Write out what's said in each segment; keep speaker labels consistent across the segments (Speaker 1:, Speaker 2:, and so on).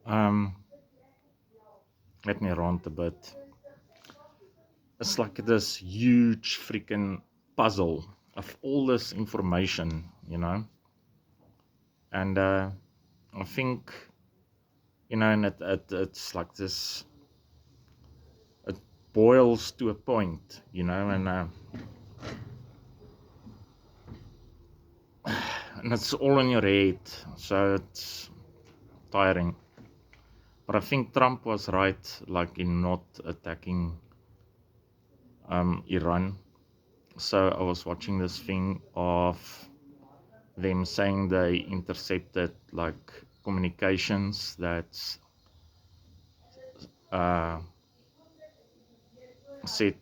Speaker 1: Um, Let me rant a bit. It's like this huge freaking puzzle of all this information, and I think, and it's like this, it boils to a point, and it's all in your head, so it's tiring. But I think Trump was right, like in not attacking Iran. So I was watching this thing of them saying they intercepted like communications that uh, said,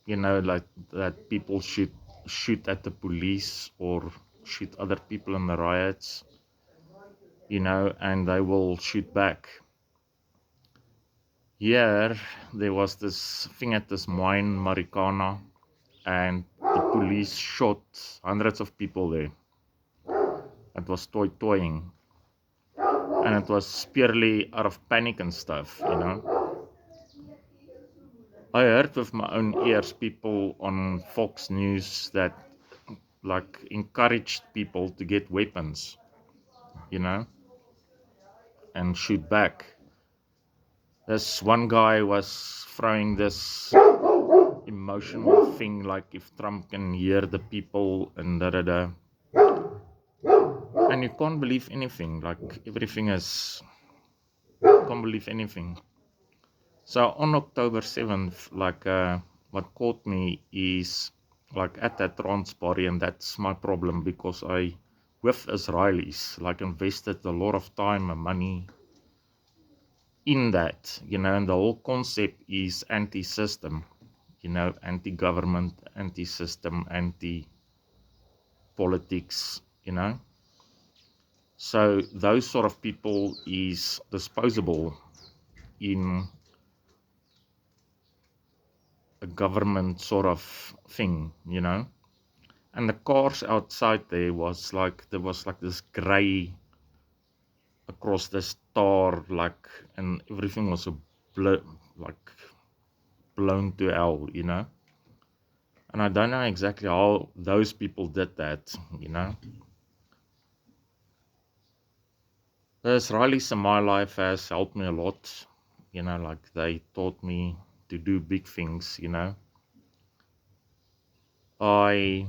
Speaker 1: like that people should shoot at the police or shoot other people in the riots, and they will shoot back. Here, there was this thing at this mine, Marikana, and the police shot hundreds of people there. It was toying, and it was purely out of panic and stuff. I heard with my own ears people on Fox News that like encouraged people to get weapons, you know, and shoot back. This one guy was throwing this emotional thing like if Trump can hear the people and da da da. And you can't believe anything, like everything is, can't believe anything. So on October 7th, like what caught me is like at that Transparty, and that's my problem because I, with Israelis, like invested a lot of time and money in that, and the whole concept is anti-system, anti-government, anti-system, anti-politics. So those sort of people is disposable in a government sort of thing. And the cars outside there was like this gray across the star, like, and everything was like blown to hell. And I don't know exactly how those people did that. The Israelis in my life has helped me a lot, like they taught me to do big things. I,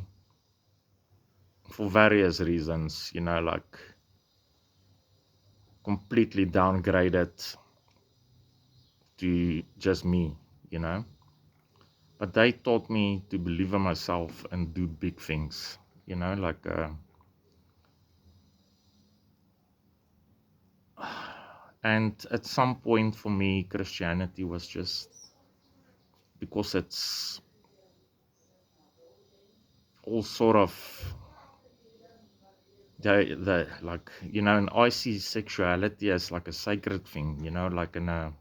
Speaker 1: for various reasons, like completely downgraded to just me. But they taught me to believe in myself and do big things, like, and at some point for me, Christianity was just because it's all sort of the like, and I see sexuality as like a sacred thing, like in a,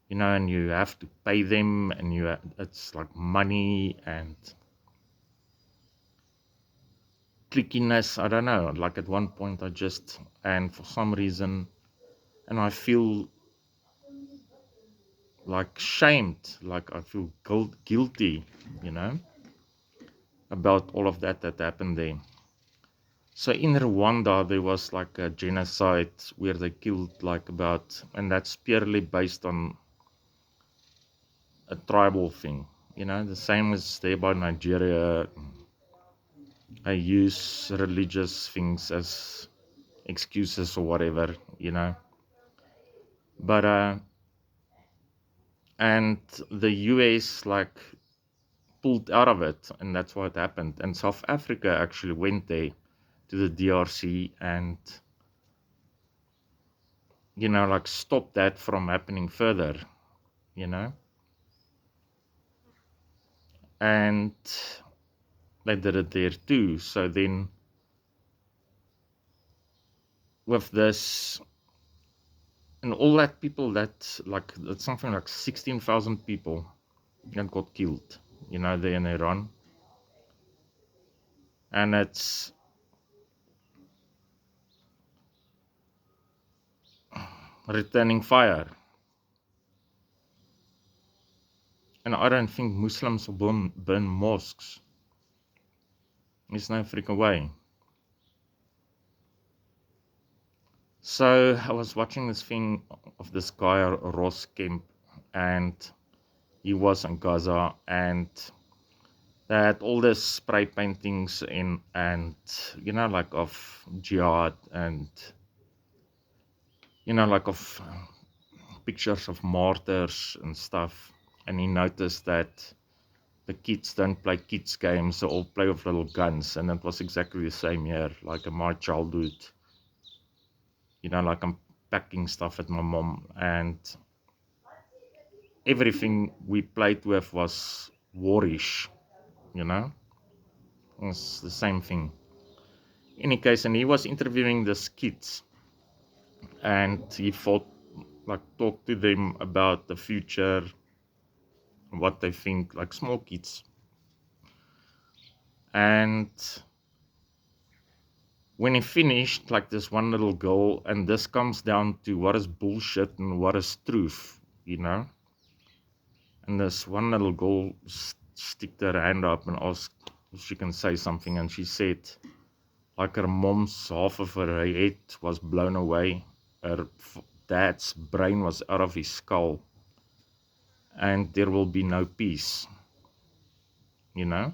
Speaker 1: and you have to pay them, and it's like money and clickiness. I don't know. Like at one point, and for some reason, and I feel like shamed, like I feel guilty, you know, about all of that happened there. So in Rwanda, there was like a genocide where they killed like about, and that's purely based on a tribal thing. The same as there by Nigeria. I use religious things as excuses or whatever. But and the US like pulled out of it, and that's what happened. And South Africa actually went there to the DRC and like stop that from happening further. you know and they did it there too. So then with this and all that people, that's something like 16,000 people that got killed, there in Iran. And returning fire. And I don't think Muslims will burn mosques. There's no freaking way. So I was watching this thing of this guy, Ross Kemp, and he was in Gaza, and they had all this spray paintings in, and like of jihad, and like of pictures of martyrs and stuff. And he noticed that the kids don't play kids games, they all play with little guns. And it was exactly the same here, like in my childhood. Like I'm packing stuff at my mom, and everything we played with was warish, It's the same thing. In any case, and he was interviewing these kids, and he talked to them about the future, what they think, like small kids. And when he finished, like this one little girl, and this comes down to what is bullshit and what is truth, And this one little girl sticked her hand up and asked if she can say something, and she said, like her mom's half of her head was blown away, her dad's brain was out of his skull, and there will be no peace, And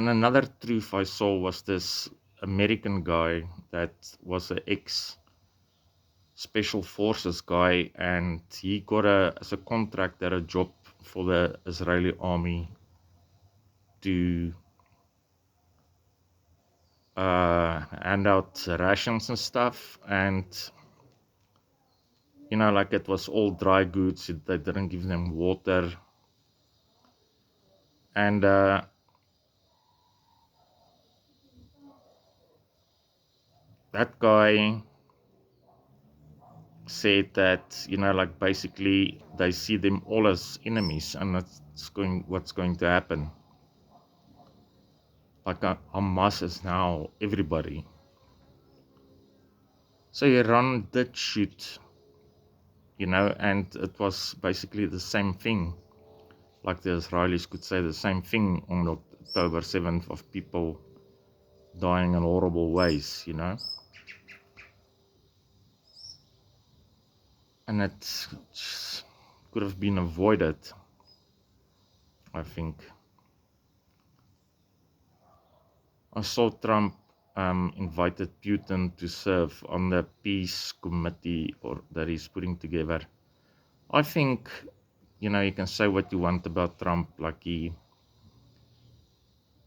Speaker 1: another truth I saw was this American guy that was an ex-special forces guy, and he got as a contractor a job for the Israeli army to hand out rations and stuff, and like it was all dry goods. They didn't give them water, and that guy said that like basically they see them all as enemies, and that's what's going to happen. Like Hamas is now everybody. So Iran did shoot, and it was basically the same thing. Like the Israelis could say the same thing on October 7th, of people dying in horrible ways, And it could have been avoided, I think. I saw Trump invited Putin to serve on the peace committee that he's putting together. I think, you can say what you want about Trump. Like I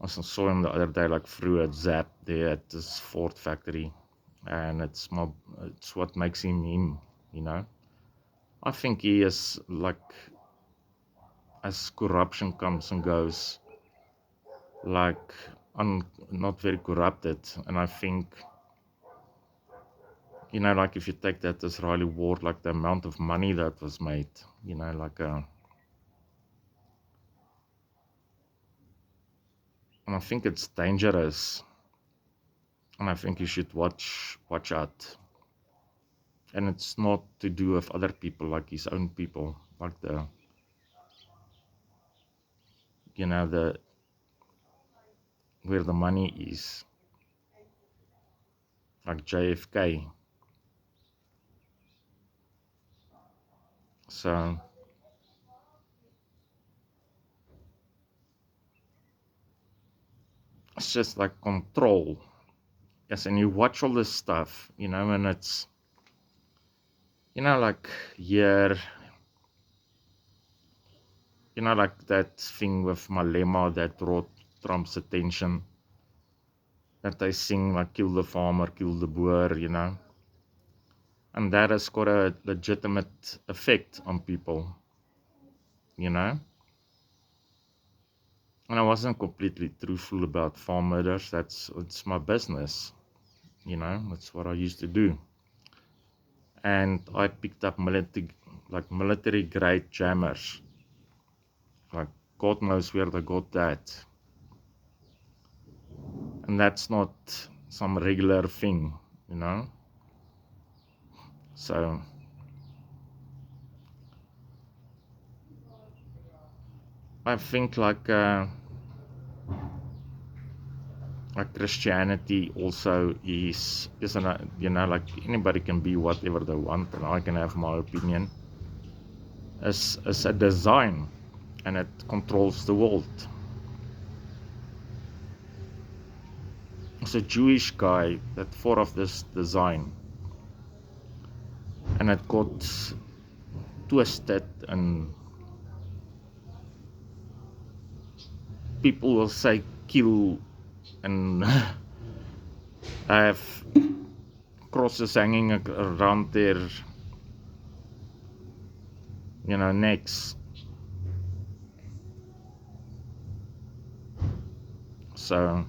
Speaker 1: saw him the other day, like through a zap there at this Ford factory, and it's what makes him him, I think he is like, as corruption comes and goes, like not very corrupted. And I think, like if you take that Israeli war, like the amount of money that was made, like and I think it's dangerous, and I think you should watch out. And it's not to do with other people, like his own people, like the where the money is, like JFK. So it's just like control. Yes, and you watch all this stuff, and it's, like here, like that thing with Malema that brought Trump's attention, that they sing like kill the farmer, kill the boer, and that has got a legitimate effect on people, and I wasn't completely truthful about farm murders. It's my business, that's what I used to do. And I picked up military grade jammers, like God knows where they got that. And that's not some regular thing, So I think like Christianity also is an, like anybody can be whatever they want, and I can have my opinion. As a design, and it controls the world. It's a Jewish guy that thought of this design, and it got twisted, and people will say kill, and have crosses hanging around their necks. So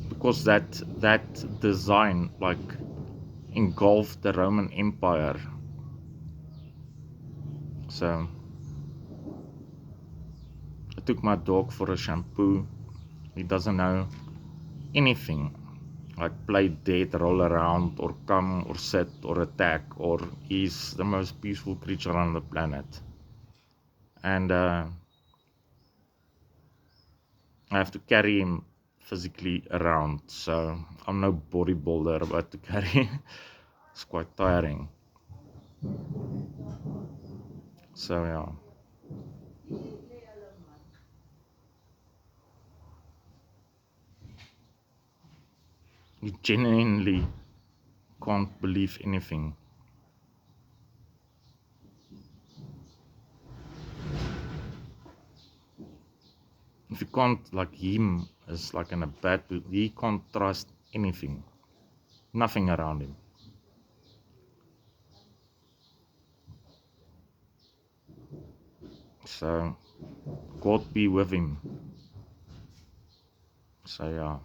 Speaker 1: because that design like engulfed the Roman Empire. So I took my dog for a shampoo. He doesn't know anything, like play dead, roll around, or come, or sit, or attack, or he's the most peaceful creature on the planet. And I have to carry him physically around, so I'm no bodybuilder, but to carry it's quite tiring. So yeah, you genuinely can't believe anything. If you can't, like him is like in a bad, he can't trust anything, nothing around him. So God be with him. So yeah.